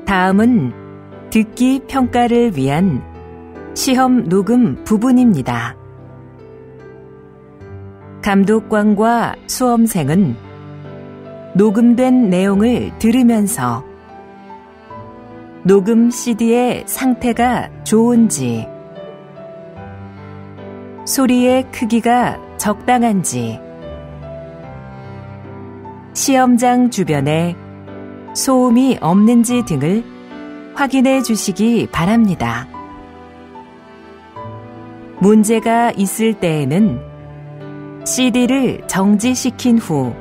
다음은 듣기 평가를 위한 시험 녹음 부분입니다. 감독관과 수험생은 녹음된 내용을 들으면서 녹음 CD의 상태가 좋은지, 소리의 크기가 적당한지, 시험장 주변에 소음이 없는지 등을 확인해 주시기 바랍니다. 문제가 있을 때에는 CD를 정지시킨 후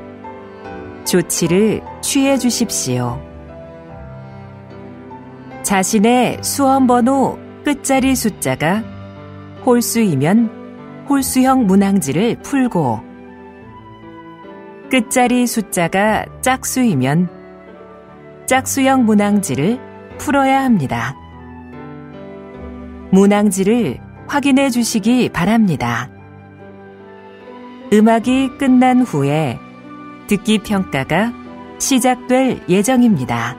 조치를 취해 주십시오. 자신의 수험번호 끝자리 숫자가 홀수이면 홀수형 문항지를 풀고, 끝자리 숫자가 짝수이면 짝수형 문항지를 풀어야 합니다. 문항지를 확인해 주시기 바랍니다. 음악이 끝난 후에 듣기 평가가 시작될 예정입니다.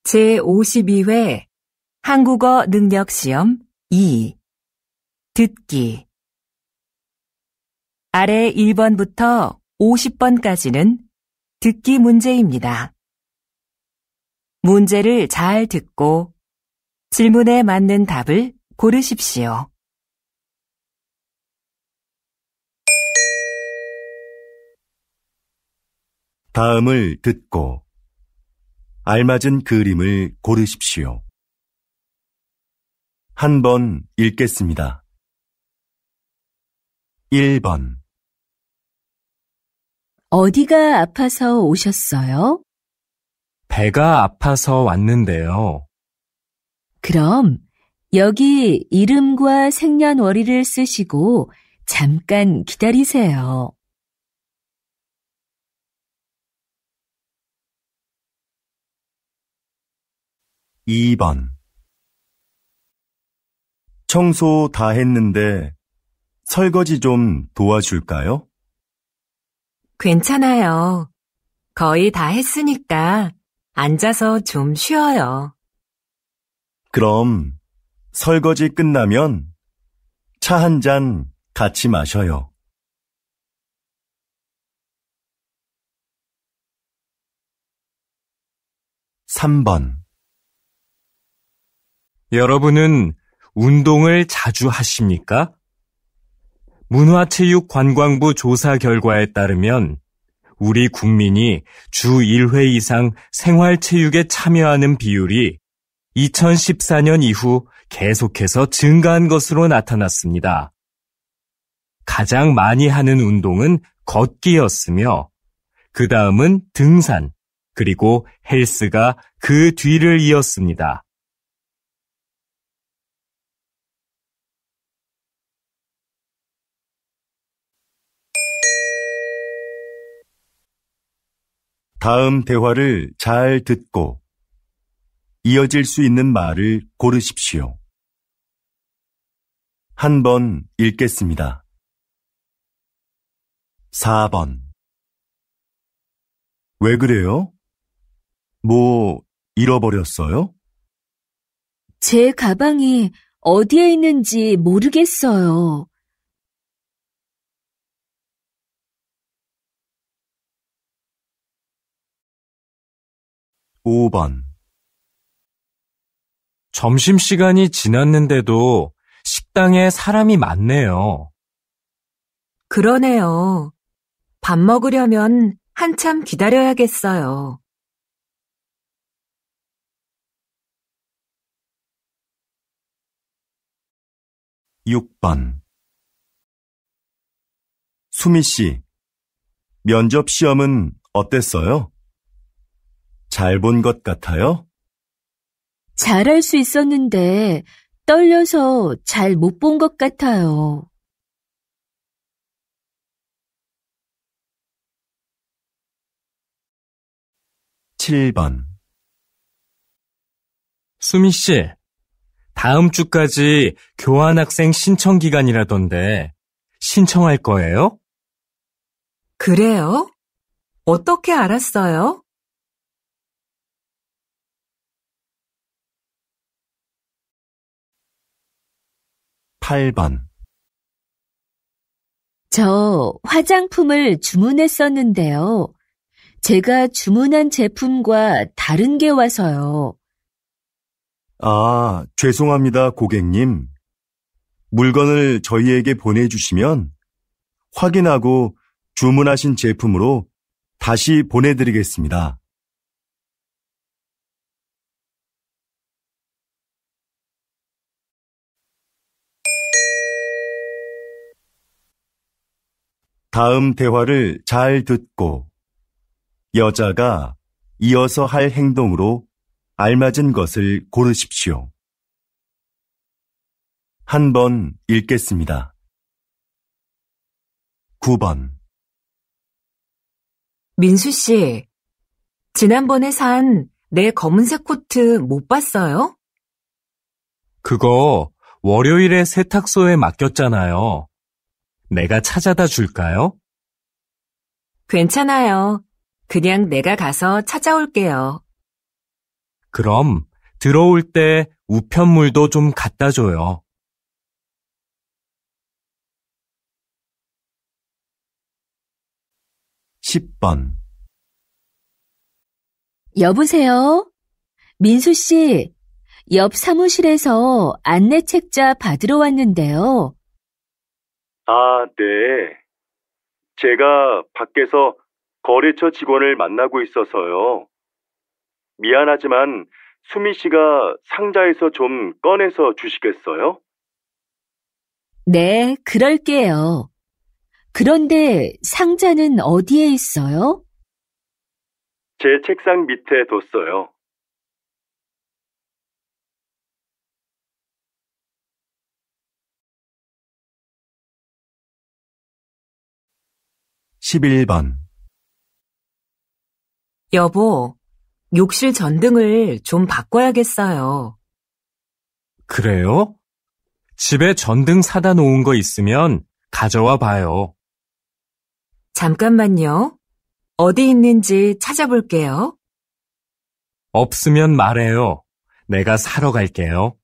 제52회 한국어 능력시험 2 듣기. 아래 1번부터 50번까지는 듣기 문제입니다. 문제를 잘 듣고 질문에 맞는 답을 고르십시오. 다음을 듣고 알맞은 그림을 고르십시오. 한 번 읽겠습니다. 1번. 어디가 아파서 오셨어요? 배가 아파서 왔는데요. 그럼 여기 이름과 생년월일을 쓰시고 잠깐 기다리세요. 2번. 청소 다 했는데 설거지 좀 도와줄까요? 괜찮아요. 거의 다 했으니까 앉아서 좀 쉬어요. 그럼 설거지 끝나면 차 한 잔 같이 마셔요. 3번. 여러분은 운동을 자주 하십니까? 문화체육관광부 조사 결과에 따르면 우리 국민이 주 1회 이상 생활체육에 참여하는 비율이 2014년 이후 계속해서 증가한 것으로 나타났습니다. 가장 많이 하는 운동은 걷기였으며 그 다음은 등산, 그리고 헬스가 그 뒤를 이었습니다. 다음 대화를 잘 듣고 이어질 수 있는 말을 고르십시오. 한 번 읽겠습니다. 4번. 왜 그래요? 뭐 잃어버렸어요? 제 가방이 어디에 있는지 모르겠어요. 5번. 점심시간이 지났는데도 식당에 사람이 많네요. 그러네요. 밥 먹으려면 한참 기다려야겠어요. 6번. 수미 씨, 면접 시험은 어땠어요? 잘 본 것 같아요? 잘할 수 있었는데 떨려서 잘 못 본 것 같아요. 7번. 수미 씨, 다음 주까지 교환학생 신청 기간이라던데 신청할 거예요? 그래요? 어떻게 알았어요? 8번. 저 화장품을 주문했었는데요. 제가 주문한 제품과 다른 게 와서요. 아, 죄송합니다, 고객님. 물건을 저희에게 보내주시면 확인하고 주문하신 제품으로 다시 보내드리겠습니다. 다음 대화를 잘 듣고 여자가 이어서 할 행동으로 알맞은 것을 고르십시오. 한 번 읽겠습니다. 9번. 민수 씨, 지난번에 산 내 검은색 코트 못 봤어요? 그거 월요일에 세탁소에 맡겼잖아요. 내가 찾아다 줄까요? 괜찮아요. 그냥 내가 가서 찾아올게요. 그럼 들어올 때 우편물도 좀 갖다 줘요. 10번. 여보세요? 민수 씨, 옆 사무실에서 안내 책자 받으러 왔는데요. 아, 네. 제가 밖에서 거래처 직원을 만나고 있어서요. 미안하지만 수미 씨가 상자에서 좀 꺼내서 주시겠어요? 네, 그럴게요. 그런데 상자는 어디에 있어요? 제 책상 밑에 뒀어요. 11번. 여보, 욕실 전등을 좀 바꿔야겠어요. 그래요? 집에 전등 사다 놓은 거 있으면 가져와 봐요. 잠깐만요. 어디 있는지 찾아볼게요. 없으면 말해요. 내가 사러 갈게요.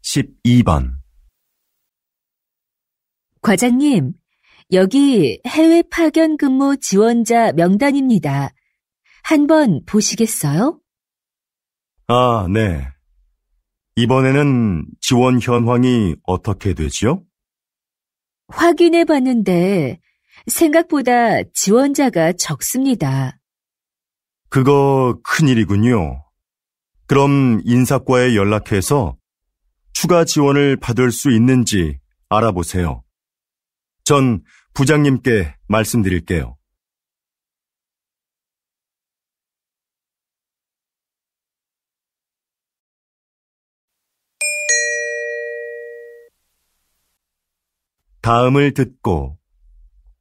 12번. 과장님, 여기 해외 파견 근무 지원자 명단입니다. 한번 보시겠어요? 아, 네. 이번에는 지원 현황이 어떻게 되지요? 확인해 봤는데 생각보다 지원자가 적습니다. 그거 큰일이군요. 그럼 인사과에 연락해서 추가 지원을 받을 수 있는지 알아보세요. 전 부장님께 말씀드릴게요. '다음을 듣고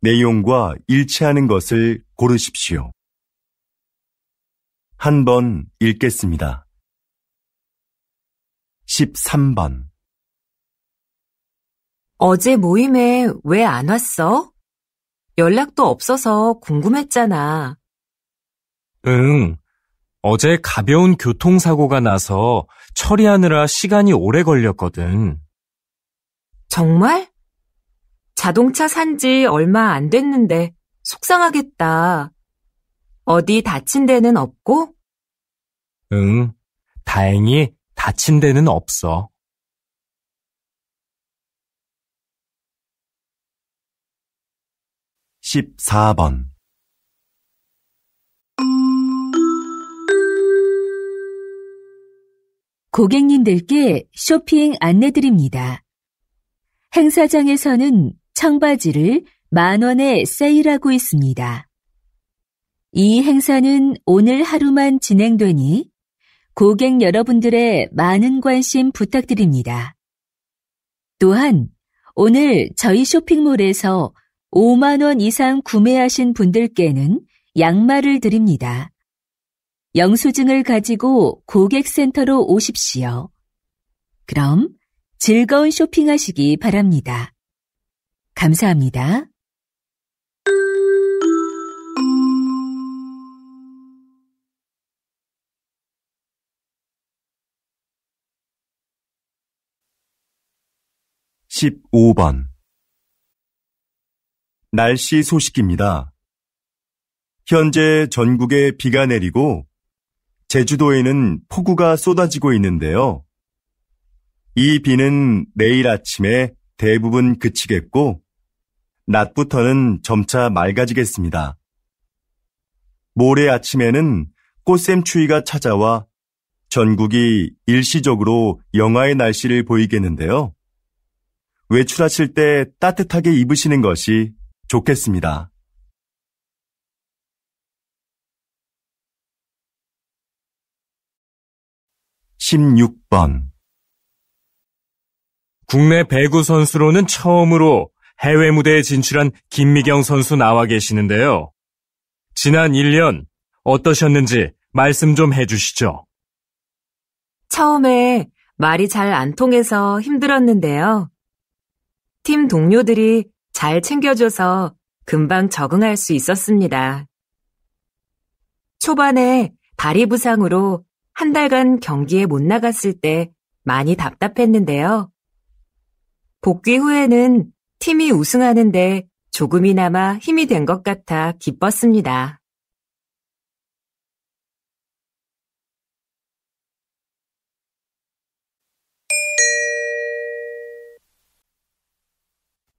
내용과 일치하는 것을 고르십시오. 한 번 읽겠습니다. 13번. 어제 모임에 왜 안 왔어? 연락도 없어서 궁금했잖아. 응. 어제 가벼운 교통사고가 나서 처리하느라 시간이 오래 걸렸거든. 정말? 자동차 산 지 얼마 안 됐는데 속상하겠다. 어디 다친 데는 없고? 응. 다행히 다친 데는 없어. 14번. 고객님들께 쇼핑 안내드립니다. 행사장에서는 청바지를 10,000원에 세일하고 있습니다. 이 행사는 오늘 하루만 진행되니 고객 여러분들의 많은 관심 부탁드립니다. 또한 오늘 저희 쇼핑몰에서 5만 원 이상 구매하신 분들께는 양말을 드립니다. 영수증을 가지고 고객센터로 오십시오. 그럼 즐거운 쇼핑하시기 바랍니다. 감사합니다. (15번) 날씨 소식입니다. 현재 전국에 비가 내리고 제주도에는 폭우가 쏟아지고 있는데요. 이 비는 내일 아침에 대부분 그치겠고 낮부터는 점차 맑아지겠습니다. 모레 아침에는 꽃샘추위가 찾아와 전국이 일시적으로 영하의 날씨를 보이겠는데요. 외출하실 때 따뜻하게 입으시는 것이 좋겠습니다. (16번) 국내 배구 선수로는 처음으로 해외 무대에 진출한 김미경 선수 나와 계시는데요. 지난 1년 어떠셨는지 말씀 좀 해주시죠. 처음에 말이 잘 안 통해서 힘들었는데요. 팀 동료들이 잘 챙겨줘서 금방 적응할 수 있었습니다. 초반에 다리 부상으로 한 달간 경기에 못 나갔을 때 많이 답답했는데요. 복귀 후에는 팀이 우승하는데 조금이나마 힘이 된 것 같아 기뻤습니다.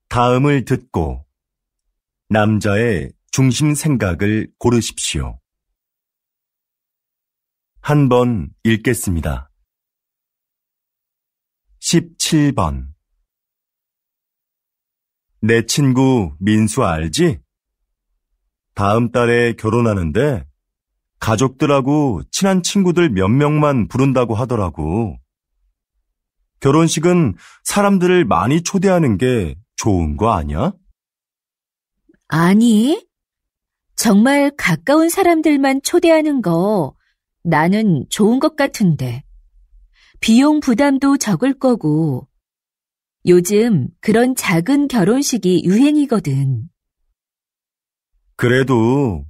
다음을 듣고 남자의 중심 생각을 고르십시오. 한 번 읽겠습니다. 17번 내 친구 민수 알지? 다음 달에 결혼하는데 가족들하고 친한 친구들 몇 명만 부른다고 하더라고. 결혼식은 사람들을 많이 초대하는 게 좋은 거 아니야? 아니, 정말 가까운 사람들만 초대하는 거 나는 좋은 것 같은데. 비용 부담도 적을 거고. 요즘 그런 작은 결혼식이 유행이거든. 그래도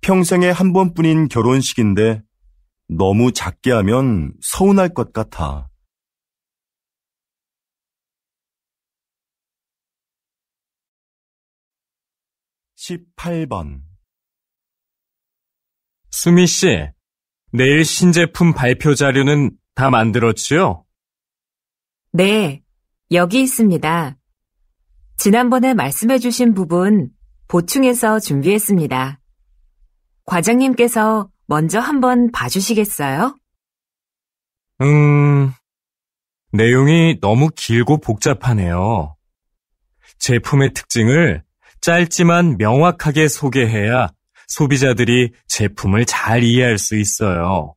평생에 한 번뿐인 결혼식인데 너무 작게 하면 서운할 것 같아. 18번 수미 씨, 내일 신제품 발표 자료는 다 만들었지요? 네, 여기 있습니다. 지난번에 말씀해주신 부분 보충해서 준비했습니다. 과장님께서 먼저 한번 봐주시겠어요? 내용이 너무 길고 복잡하네요. 제품의 특징을 짧지만 명확하게 소개해야 소비자들이 제품을 잘 이해할 수 있어요.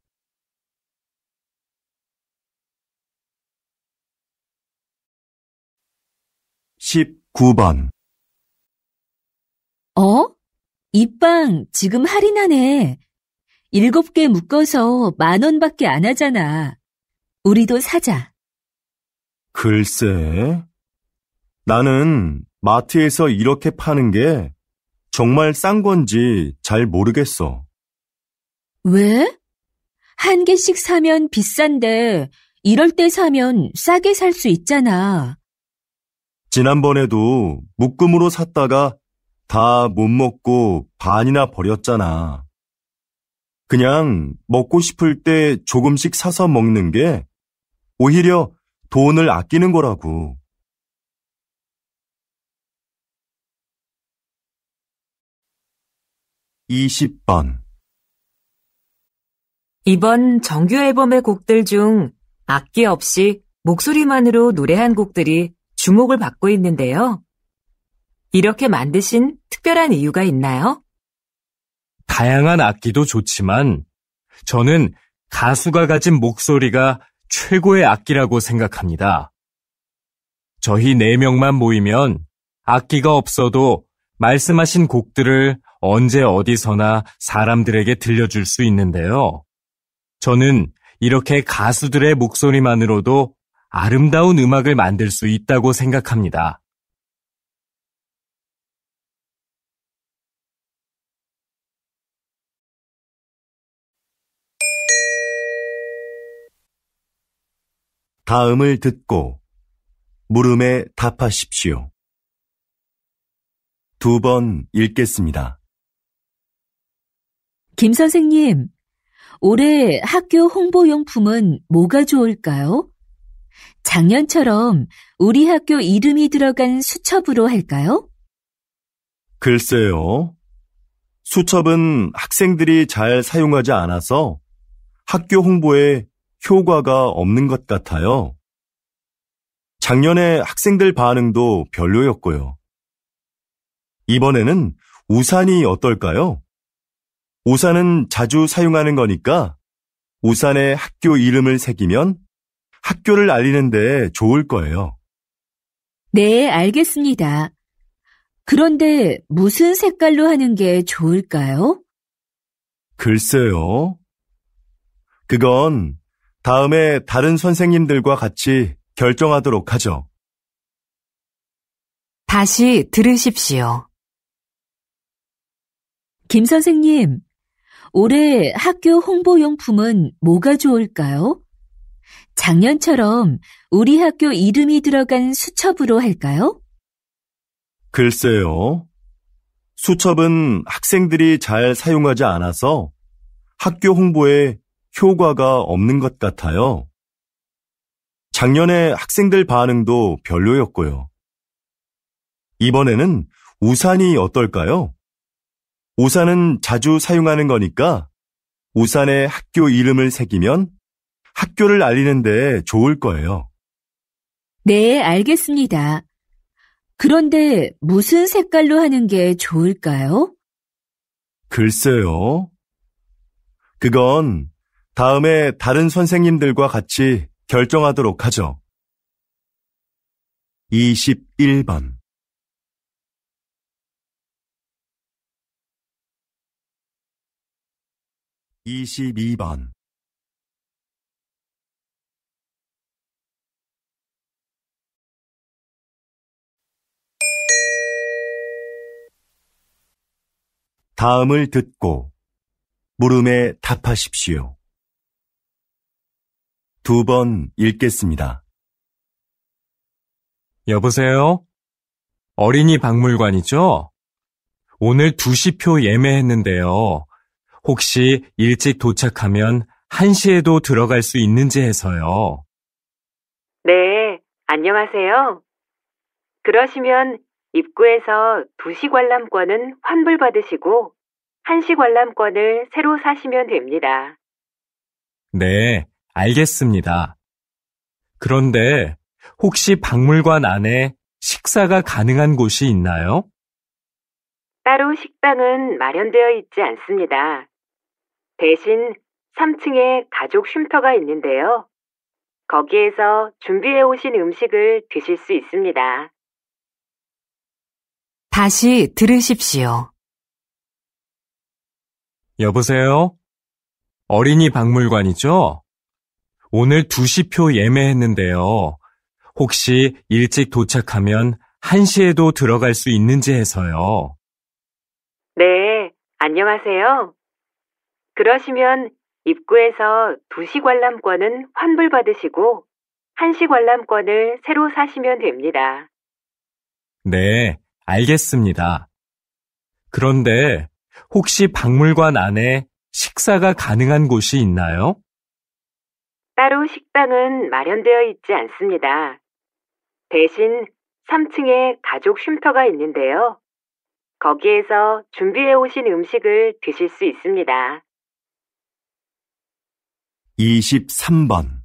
19번 이 빵 지금 할인하네. 7개 묶어서 10,000원밖에 안 하잖아. 우리도 사자. 글쎄, 나는 마트에서 이렇게 파는 게 정말 싼 건지 잘 모르겠어. 왜? 한 개씩 사면 비싼데 이럴 때 사면 싸게 살 수 있잖아. 지난번에도 묶음으로 샀다가 다 못 먹고 반이나 버렸잖아. 그냥 먹고 싶을 때 조금씩 사서 먹는 게 오히려 돈을 아끼는 거라고. 20번 이번 정규 앨범의 곡들 중 악기 없이 목소리만으로 노래한 곡들이 주목을 받고 있는데요. 이렇게 만드신 특별한 이유가 있나요? 다양한 악기도 좋지만 저는 가수가 가진 목소리가 최고의 악기라고 생각합니다. 저희 4명만 모이면 악기가 없어도 말씀하신 곡들을 언제 어디서나 사람들에게 들려줄 수 있는데요. 저는 이렇게 가수들의 목소리만으로도 아름다운 음악을 만들 수 있다고 생각합니다. 다음을 듣고 물음에 답하십시오. 2번 읽겠습니다. 김 선생님, 올해 학교 홍보용품은 뭐가 좋을까요? 작년처럼 우리 학교 이름이 들어간 수첩으로 할까요? 글쎄요. 수첩은 학생들이 잘 사용하지 않아서 학교 홍보에 효과가 없는 것 같아요. 작년에 학생들 반응도 별로였고요. 이번에는 우산이 어떨까요? 우산은 자주 사용하는 거니까 우산에 학교 이름을 새기면 학교를 알리는 데 좋을 거예요. 네, 알겠습니다. 그런데 무슨 색깔로 하는 게 좋을까요? 글쎄요. 그건 다음에 다른 선생님들과 같이 결정하도록 하죠. 다시 들으십시오. 김 선생님, 올해 학교 홍보용품은 뭐가 좋을까요? 작년처럼 우리 학교 이름이 들어간 수첩으로 할까요? 글쎄요. 수첩은 학생들이 잘 사용하지 않아서 학교 홍보에 효과가 없는 것 같아요. 작년에 학생들 반응도 별로였고요. 이번에는 우산이 어떨까요? 우산은 자주 사용하는 거니까 우산에 학교 이름을 새기면 학교를 알리는 데 좋을 거예요. 네, 알겠습니다. 그런데 무슨 색깔로 하는 게 좋을까요? 글쎄요. 그건 다음에 다른 선생님들과 같이 결정하도록 하죠. 21번 22번 다음을 듣고 물음에 답하십시오. 2번 읽겠습니다. 여보세요? 어린이 박물관이죠? 오늘 2시표 예매했는데요. 혹시 일찍 도착하면 1시에도 들어갈 수 있는지 해서요. 네, 안녕하세요. 그러시면 입구에서 2시 관람권은 환불받으시고 1시 관람권을 새로 사시면 됩니다. 네, 알겠습니다. 그런데 혹시 박물관 안에 식사가 가능한 곳이 있나요? 따로 식당은 마련되어 있지 않습니다. 대신 3층에 가족 쉼터가 있는데요. 거기에서 준비해 오신 음식을 드실 수 있습니다. 다시 들으십시오. 여보세요? 어린이 박물관이죠? 오늘 2시표 예매했는데요. 혹시 일찍 도착하면 1시에도 들어갈 수 있는지 해서요. 네, 안녕하세요. 그러시면 입구에서 2시 관람권은 환불받으시고 1시 관람권을 새로 사시면 됩니다. 네, 알겠습니다. 그런데 혹시 박물관 안에 식사가 가능한 곳이 있나요? 따로 식당은 마련되어 있지 않습니다. 대신 3층에 가족 쉼터가 있는데요. 거기에서 준비해 오신 음식을 드실 수 있습니다. 23번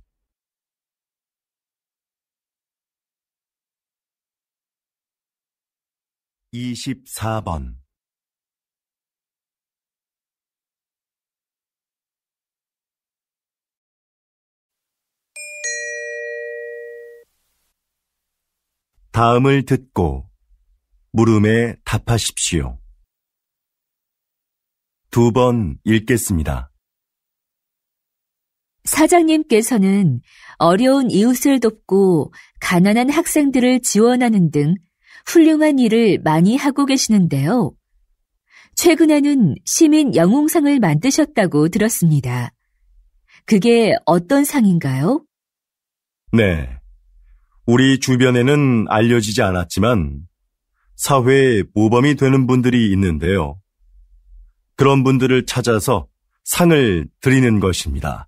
24번. 다음을 듣고 물음에 답하십시오. 2번 읽겠습니다. 사장님께서는 어려운 이웃을 돕고 가난한 학생들을 지원하는 등 훌륭한 일을 많이 하고 계시는데요. 최근에는 시민 영웅상을 만드셨다고 들었습니다. 그게 어떤 상인가요? 네. 우리 주변에는 알려지지 않았지만 사회에 모범이 되는 분들이 있는데요. 그런 분들을 찾아서 상을 드리는 것입니다.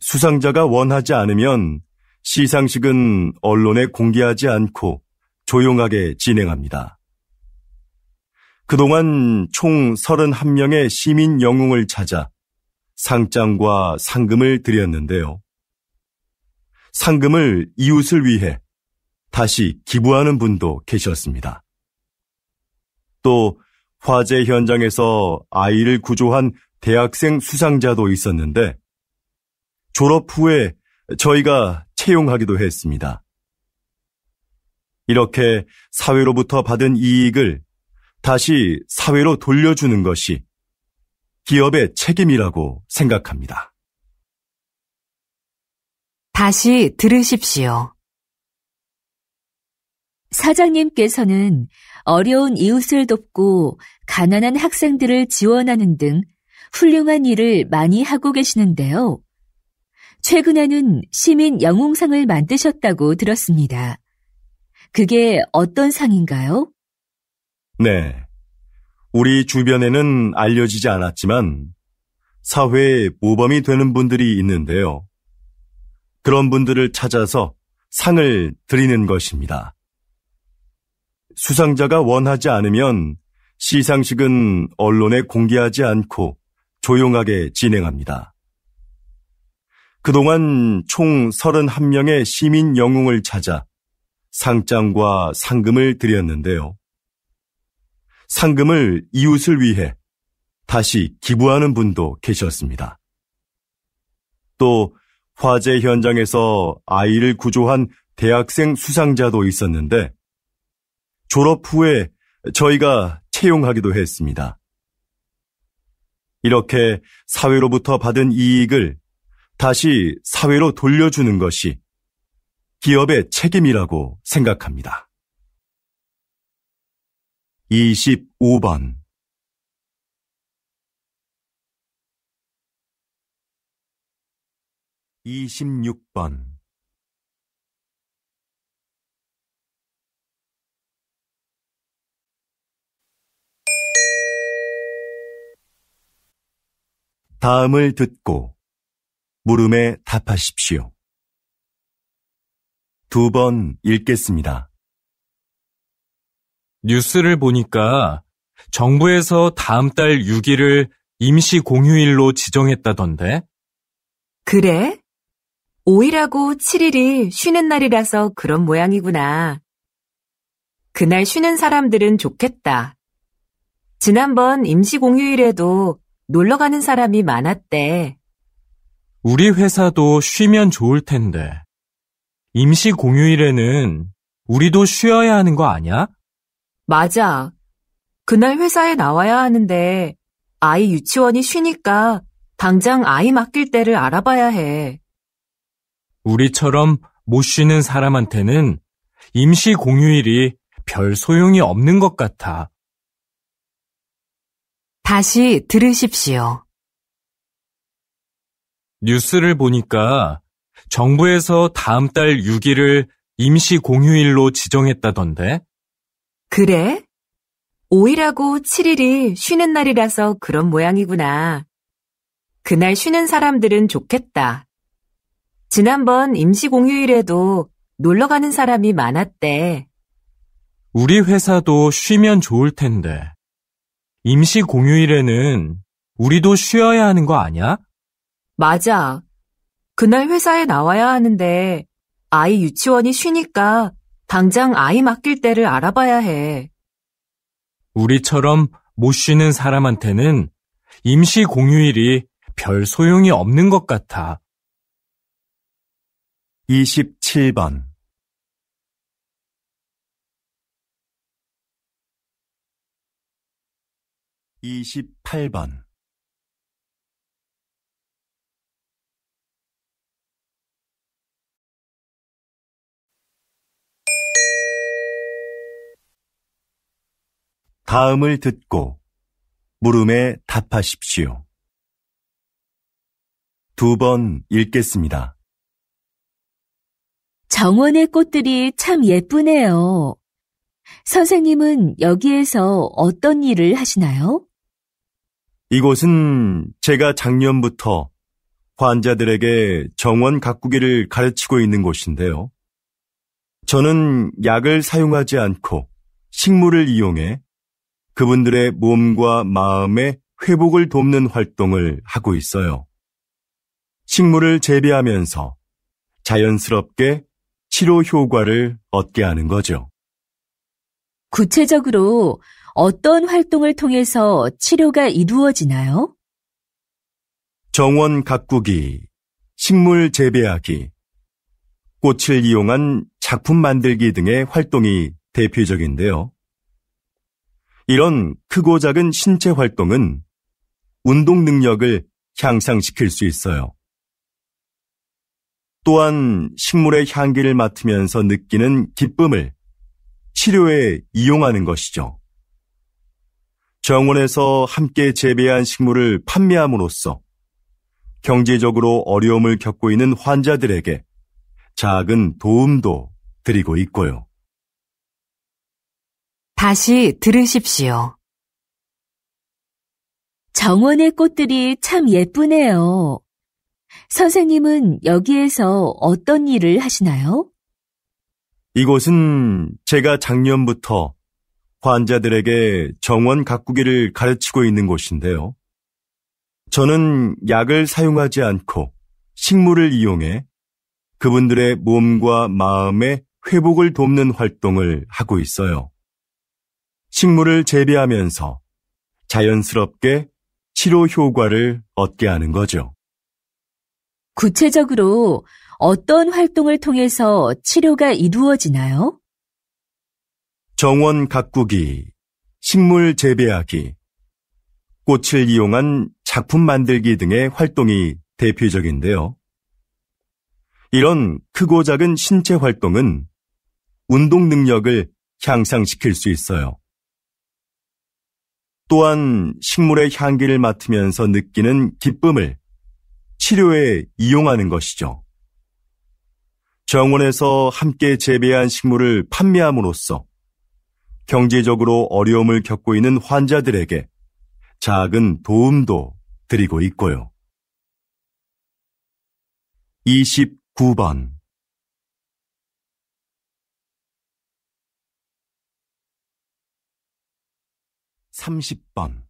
수상자가 원하지 않으면 시상식은 언론에 공개하지 않고 조용하게 진행합니다. 그동안 총 31명의 시민 영웅을 찾아 상장과 상금을 드렸는데요. 상금을 이웃을 위해 다시 기부하는 분도 계셨습니다. 또 화재 현장에서 아이를 구조한 대학생 수상자도 있었는데 졸업 후에 저희가 채용하기도 했습니다. 이렇게 사회로부터 받은 이익을 다시 사회로 돌려주는 것이 기업의 책임이라고 생각합니다. 다시 들으십시오. 사장님께서는 어려운 이웃을 돕고 가난한 학생들을 지원하는 등 훌륭한 일을 많이 하고 계시는데요. 최근에는 시민 영웅상을 만드셨다고 들었습니다. 그게 어떤 상인가요? 네. 우리 주변에는 알려지지 않았지만 사회에 모범이 되는 분들이 있는데요. 그런 분들을 찾아서 상을 드리는 것입니다. 수상자가 원하지 않으면 시상식은 언론에 공개하지 않고 조용하게 진행합니다. 그동안 총 31명의 시민 영웅을 찾아 상장과 상금을 드렸는데요. 상금을 이웃을 위해 다시 기부하는 분도 계셨습니다. 또 화재 현장에서 아이를 구조한 대학생 수상자도 있었는데 졸업 후에 저희가 채용하기도 했습니다. 이렇게 사회로부터 받은 이익을 다시 사회로 돌려주는 것이 기업의 책임이라고 생각합니다. 25번. 26번. 다음을 듣고 물음에 답하십시오. 2번 읽겠습니다. 뉴스를 보니까 정부에서 다음 달 6일을 임시 공휴일로 지정했다던데? 그래? 5일하고 7일이 쉬는 날이라서 그런 모양이구나. 그날 쉬는 사람들은 좋겠다. 지난번 임시 공휴일에도 놀러 가는 사람이 많았대. 우리 회사도 쉬면 좋을 텐데. 임시 공휴일에는 우리도 쉬어야 하는 거 아니야? 맞아. 그날 회사에 나와야 하는데 아이 유치원이 쉬니까 당장 아이 맡길 때를 알아봐야 해. 우리처럼 못 쉬는 사람한테는 임시 공휴일이 별 소용이 없는 것 같아. 다시 들으십시오. 뉴스를 보니까 정부에서 다음 달 6일을 임시 공휴일로 지정했다던데? 그래? 5일하고 7일이 쉬는 날이라서 그런 모양이구나. 그날 쉬는 사람들은 좋겠다. 지난번 임시 공휴일에도 놀러 가는 사람이 많았대. 우리 회사도 쉬면 좋을 텐데. 임시 공휴일에는 우리도 쉬어야 하는 거 아니야? 맞아. 그날 회사에 나와야 하는데 아이 유치원이 쉬니까 당장 아이 맡길 때를 알아봐야 해. 우리처럼 못 쉬는 사람한테는 임시 공휴일이 별 소용이 없는 것 같아. 27번 28번 다음을 듣고 물음에 답하십시오. 2번 읽겠습니다. 정원의 꽃들이 참 예쁘네요. 선생님은 여기에서 어떤 일을 하시나요? 이곳은 제가 작년부터 환자들에게 정원 가꾸기를 가르치고 있는 곳인데요. 저는 약을 사용하지 않고 식물을 이용해 그분들의 몸과 마음의 회복을 돕는 활동을 하고 있어요. 식물을 재배하면서 자연스럽게 치료 효과를 얻게 하는 거죠. 구체적으로 어떤 활동을 통해서 치료가 이루어지나요? 정원 가꾸기, 식물 재배하기, 꽃을 이용한 작품 만들기 등의 활동이 대표적인데요. 이런 크고 작은 신체 활동은 운동 능력을 향상시킬 수 있어요. 또한 식물의 향기를 맡으면서 느끼는 기쁨을 치료에 이용하는 것이죠. 정원에서 함께 재배한 식물을 판매함으로써 경제적으로 어려움을 겪고 있는 환자들에게 작은 도움도 드리고 있고요. 다시 들으십시오. 정원의 꽃들이 참 예쁘네요. 선생님은 여기에서 어떤 일을 하시나요? 이곳은 제가 작년부터 환자들에게 정원 가꾸기를 가르치고 있는 곳인데요. 저는 약을 사용하지 않고 식물을 이용해 그분들의 몸과 마음의 회복을 돕는 활동을 하고 있어요. 식물을 재배하면서 자연스럽게 치료 효과를 얻게 하는 거죠. 구체적으로 어떤 활동을 통해서 치료가 이루어지나요? 정원 가꾸기, 식물 재배하기, 꽃을 이용한 작품 만들기 등의 활동이 대표적인데요. 이런 크고 작은 신체 활동은 운동 능력을 향상시킬 수 있어요. 또한 식물의 향기를 맡으면서 느끼는 기쁨을 치료에 이용하는 것이죠. 정원에서 함께 재배한 식물을 판매함으로써 경제적으로 어려움을 겪고 있는 환자들에게 작은 도움도 드리고 있고요. 29번 30번